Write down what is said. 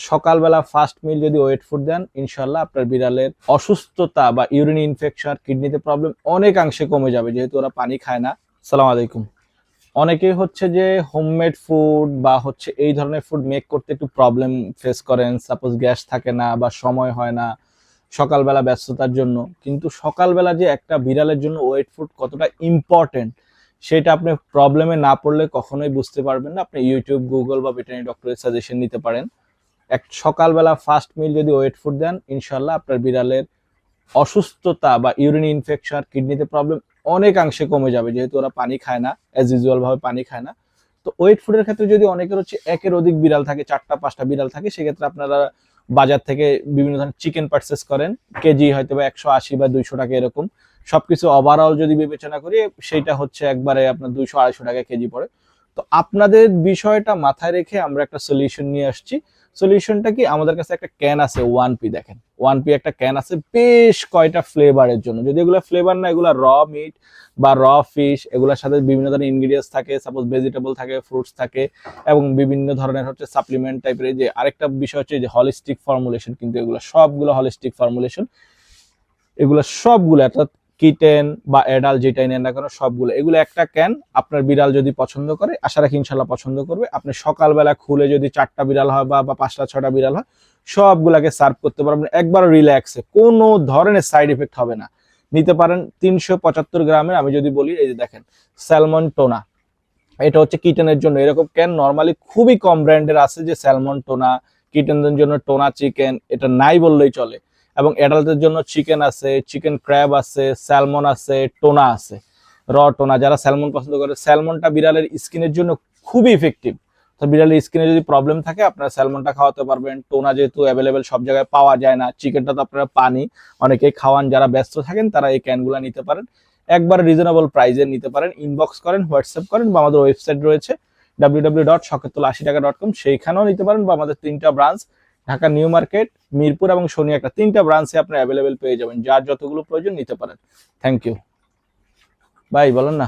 সকালবেলা ফার্স্ট মিল যদি wait food দেন, ইনশাল্লাহ আপনার বিড়ালের অসুস্থতা বা ইউরিন ইনফেকশন, কিডনিতে প্রবলেম অনেকাংশে কমে যাবে, যেহেতু ওরা পানি খায় না। সালাম আলাইকুম। অনেকেই হচ্ছে যে হোমমেড ফুড বা হচ্ছে এই ধরনের ফুড মেক করতে একটু প্রবলেম ফেস করেন, সাপোজ গ্যাস থাকে না বা সময় হয় না সকালবেলা ব্যস্ততার জন্য। কিন্তু সকালবেলা যে একটা বিড়ালের জন্য ওয়েট ফুড কতটা ইম্পর্টেন্ট, সেটা আপনি প্রবলেমে না পড়লে কখনোই বুঝতে পারবেন না। আপনি ইউটিউব, গুগল বা ভেটেরিনারি ডক্টরের সাজেশন নিতে পারেন। এক সকালবেলা ফার্স্ট মিল যদি ওয়েট ফুড দেন, ইনশাল্লাহ আপনার বিড়ালের অসুস্থতা বা ইউরিন ইনফেকশন, কিডনিতে প্রবলেম অনেকাংশে কমে যাবে, যেহেতু ওরা পানি খায় না, অ্যাজ ইউজুয়াল ভাবে পানি খায় না। তো ওয়েট ফুডের ক্ষেত্রে যদি অনেকের হচ্ছে একের অধিক বিড়াল থাকে, 4টা 5টা বিড়াল থাকে, সেক্ষেত্রে আপনারা বাজার থেকে বিভিন্ন ধরনের চিকেন পারচেস করেন, কেজি হয়তো বা 180 বা 200 টাকা এরকম। সবকিছু ওভারঅল যদি বিবেচনা করি, সেইটা হচ্ছে একবারে আপনার 200-250 টাকা কেজি পড়ে। তো আপনাদের বিষয়টা মাথায় রেখে আমরা একটা সলিউশন নিয়ে আসছি। সলিউশনটা কি, আমাদের কাছে একটা ক্যান আছে 1P, দেখেন 1P একটা ক্যান আছে বেশ কয়টা ফ্লেভারের জন্য। যদি এগুলো ফ্লেভার না, এগুলো র মিট বা র ফিশ, এগুলোর সাথে বিভিন্ন ধরনের ইনগ্রিডিয়েন্টস থাকে, সাপোজ ভেজিটেবল থাকে, ফ্রুটস থাকে, এবং বিভিন্ন ধরনের হচ্ছে সাপ্লিমেন্ট টাইপের। যে আরেকটা বিষয় হচ্ছে যে হলিস্টিক ফর্মুলেশন, কিন্তু এগুলো সবগুলো হলিস্টিক ফর্মুলেশন। এগুলো সবগুলো অর্থাৎ কিটেন বা এডাল যেটাই নেন না কেন, সবগুলো এগুলো একটা ক্যান। আপনার বিড়াল যদি পছন্দ করে, আশা রাখি ইনশাল্লাহ পছন্দ করবে। আপনি সকালবেলা খুলে যদি 4টা বিড়াল হয় বা 5টা 6টা বিড়াল হয়, সবগুলাকে সার্ভ করতে পারবেন একবার রিল্যাক্সে, কোনো ধরনের সাইড এফেক্ট হবে না। নিতে পারেন 375 গ্রামের। আমি যদি বলি, এই যে দেখেন স্যালমন টোনা, এটা হচ্ছে কিটেনের জন্য। এরকম ক্যান নর্মালি খুবই কম ব্র্যান্ডের আছে, যে স্যালমন টোনা, কিটেনদের জন্য টোনা চিকেন, এটা নাই বললেই চলে। এবং অ্যাডাল্টদের জন্য চিকেন আছে, চিকেন ক্র্যাব আছে, স্যালমন আছে, টোনা আছে, র টোনা। যারা স্যালমন পছন্দ করে, স্যালমনটা বিড়ালের স্কিনের জন্য খুবই ইফেক্টিভ। তো বিড়ালের স্কিনে যদি প্রবলেম থাকে, আপনারা স্যালমনটা খাওয়াতে পারবেন। টোনা যেহেতু অ্যাভেলেবেল সব জায়গায় পাওয়া যায় না, চিকেনটা তো আপনারা পানি অনেকেই খাওয়ান, যারা ব্যস্ত থাকেন তারা এই ক্যানগুলো নিতে পারেন। একবার রিজনেবল প্রাইসে নিতে পারেন। ইনবক্স করেন, হোয়াটসঅ্যাপ করেন, বা আমাদের ওয়েবসাইট রয়েছে www.shokatullah80টাকা.com, সেইখানেও নিতে পারেন। বা আমাদের 3টা branch, Dhaka new market, Mirpur এবং শনি একটা, 3টা ব্রাঞ্চে আপনি অ্যাভেলেবেল পেয়ে যাবেন। যার যতগুলো প্রয়োজন নিতে পারেন। Thank you. ভাই বলেন না।